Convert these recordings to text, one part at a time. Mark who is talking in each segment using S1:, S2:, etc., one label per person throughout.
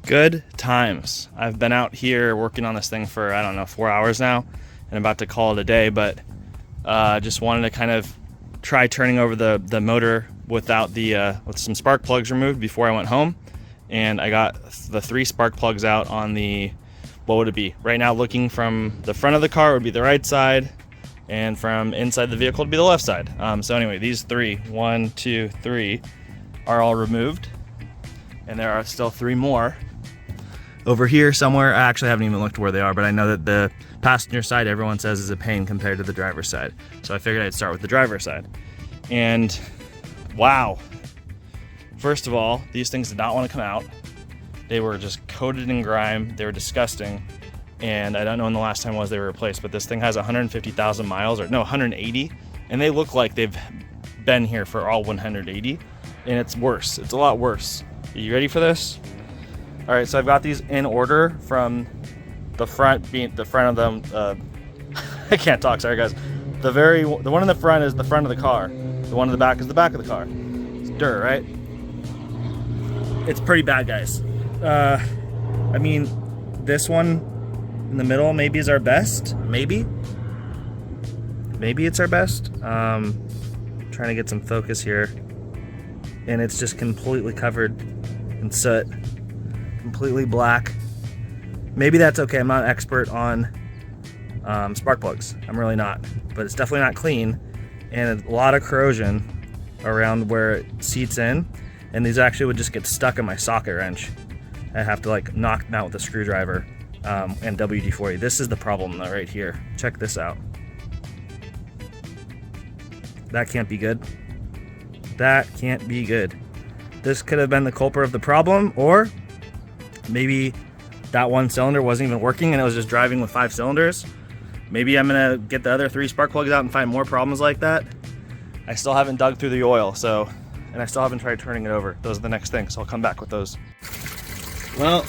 S1: Good times. I've been out here working on this thing for, I don't know, 4 hours now, and about to call it a day, but just wanted to kind of try turning over the motor without with some spark plugs removed before I went home. And I got the 3 spark plugs out on the, what would it be? Right now, looking from the front of the car would be the right side, and from inside the vehicle would be the left side. So anyway, these 3, 1, 2, 3, are all removed. And there are still 3 more over here somewhere. I actually haven't even looked where they are, but I know that the passenger side, everyone says, is a pain compared to the driver's side. So I figured I'd start with the driver's side. And wow. First of all, these things did not want to come out. They were just coated in grime. They were disgusting. And I don't know when the last time was they were replaced, but this thing has 150,000 miles, or no, 180. And they look like they've been here for all 180. And it's worse. It's a lot worse. Are you ready for this? All right, so I've got these in order from the front, being the front of them. I can't talk, sorry guys. The one in the front is the front of the car. The one in the back is the back of the car. It's dirt, right? It's pretty bad, guys. I mean, this one in the middle maybe is our best. Maybe it's our best. Trying to get some focus here, and it's just completely covered in soot, completely black. Maybe that's okay. I'm not an expert on spark plugs. I'm really not, but it's definitely not clean, and a lot of corrosion around where it seats in. And these actually would just get stuck in my socket wrench. I have to like knock them out with a screwdriver and WD-40. This is the problem though, right here. Check this out. That can't be good. That can't be good. This could have been the culprit of the problem, or maybe that one cylinder wasn't even working and it was just driving with 5 cylinders. Maybe I'm gonna get the other 3 spark plugs out and find more problems like that. I still haven't dug through the oil, and I still haven't tried turning it over. Those are the next things, so I'll come back with those. Well,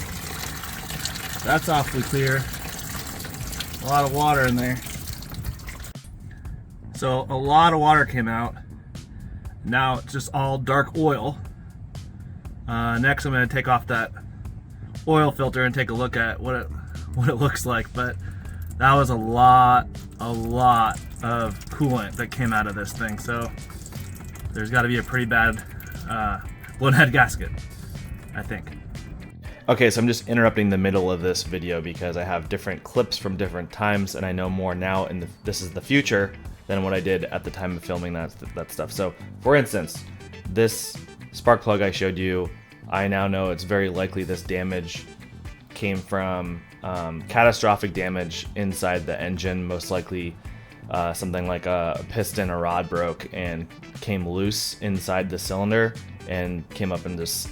S1: that's awfully clear. A lot of water in there. So a lot of water came out. Now it's just all dark oil. Next I'm gonna take off that oil filter and take a look at what it looks like. But that was a lot of coolant that came out of this thing. So there's got to be a pretty bad blown head gasket, I think. Okay, so I'm just interrupting the middle of this video because I have different clips from different times, and I know more now in this is the future than what I did at the time of filming that stuff. So, for instance, this spark plug I showed you, I now know it's very likely this damage came from catastrophic damage inside the engine, most likely something like a piston or rod broke and came loose inside the cylinder and came up and just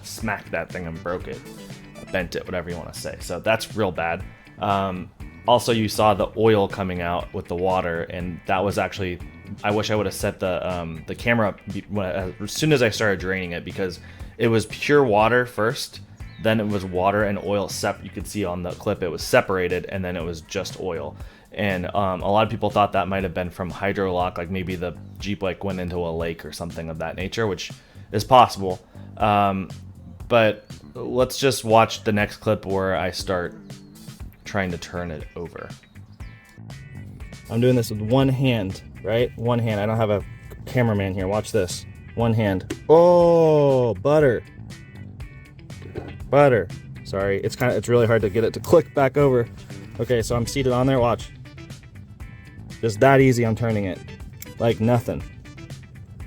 S1: smacked that thing and broke it, bent it, whatever you want to say. So that's real bad. Also, you saw the oil coming out with the water, and that was actually, I wish I would have set the camera up as soon as I started draining it, because it was pure water first, then it was water and oil. You could see on the clip it was separated, and then it was just oil. And a lot of people thought that might have been from hydrolock, like maybe the Jeep like went into a lake or something of that nature, which is possible. But let's just watch the next clip where I start trying to turn it over. I'm doing this with one hand, right? One hand. I don't have a cameraman here. Watch this. One hand. Oh, butter. Butter. Sorry, it's really hard to get it to click back over. Okay, so I'm seated on there. Watch. Just that easy, I'm turning it. Like nothing.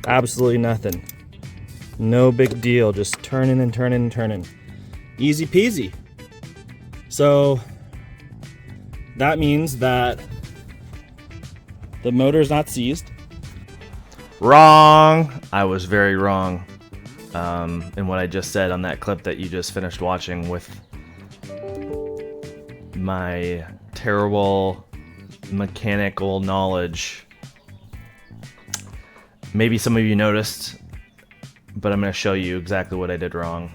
S1: Absolutely nothing. No big deal. Just turning and turning and turning. Easy peasy. So that means that the motor's not seized. Wrong. I was very wrong in what I just said on that clip that you just finished watching with my terrible mechanical knowledge. Maybe some of you noticed, but I'm going to show you exactly what I did wrong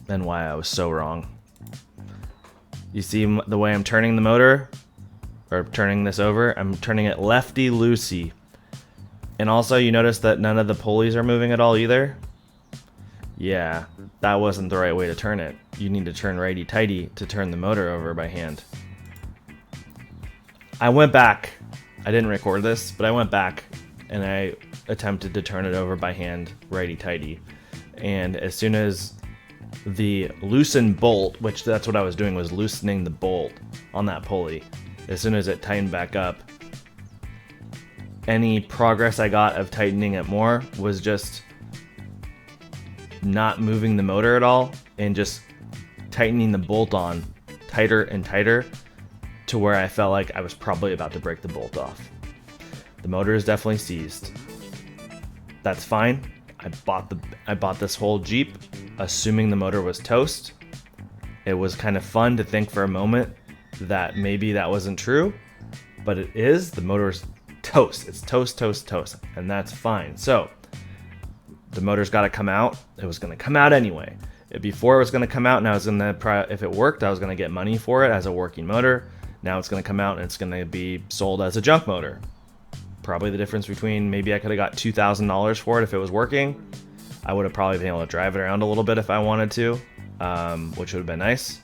S1: and why I was so wrong. You see the way I'm turning the motor, or turning this over? I'm turning it lefty-loosey. And also you notice that none of the pulleys are moving at all either? Yeah,
S2: that wasn't the right way to turn it. You need to turn righty-tighty to turn the motor over by hand. I went back, I didn't record this, but I went back and I attempted to turn it over by hand, righty-tighty. And as soon as the loosened bolt, which that's what I was doing, was loosening the bolt on that pulley, as soon as it tightened back up, any progress I got of tightening it more was just not moving the motor at all and just tightening the bolt on tighter and tighter to where I felt like I was probably about to break the bolt off. The motor is definitely seized. That's fine. I bought this whole Jeep assuming the motor was toast. It was kind of fun to think for a moment that maybe that wasn't true, but it is. The motor's toast. It's toast, toast, toast, and that's fine. So the motor's got to come out. It was going to come out anyway. Before it was going to come out, and I was going to, if it worked, I was going to get money for it as a working motor. Now it's going to come out and it's going to be sold as a junk motor. Probably the difference between, maybe I could have got $2,000 for it if it was working. I would have probably been able to drive it around a little bit if I wanted to, which would have been nice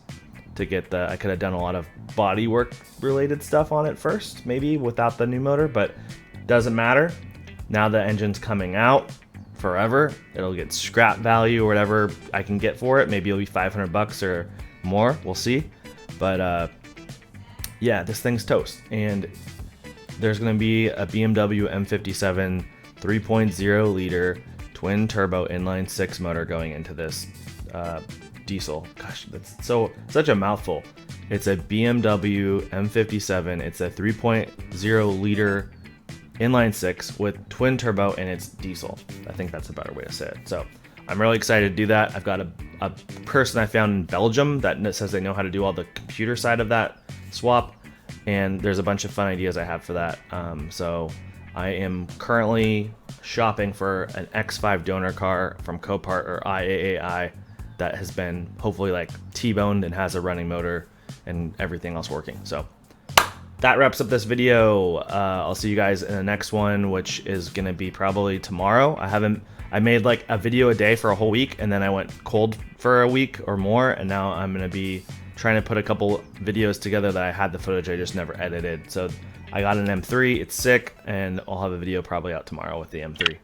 S2: to get I could have done a lot of body work related stuff on it first, maybe without the new motor, but doesn't matter. Now the engine's coming out forever. It'll get scrap value or whatever I can get for it. Maybe it'll be $500 or more. We'll see. But yeah, this thing's toast. And there's going to be a BMW M57 3.0 liter twin turbo inline 6 motor going into this diesel. Gosh, that's such a mouthful. It's a BMW M57. It's a 3.0 liter inline 6 with twin turbo, and it's diesel. I think that's a better way to say it. So I'm really excited to do that. I've got a person I found in Belgium that says they know how to do all the computer side of that swap, and there's a bunch of fun ideas I have for that. So I am currently shopping for an X5 donor car from Copart or IAAI that has been hopefully like T-boned and has a running motor and everything else working. So that wraps up this video. I'll see you guys in the next one, which is gonna be probably tomorrow. I made like a video a day for a whole week, and then I went cold for a week or more, and now I'm gonna be trying to put a couple videos together that I had the footage, I just never edited. So I got an M3, it's sick, and I'll have a video probably out tomorrow with the M3.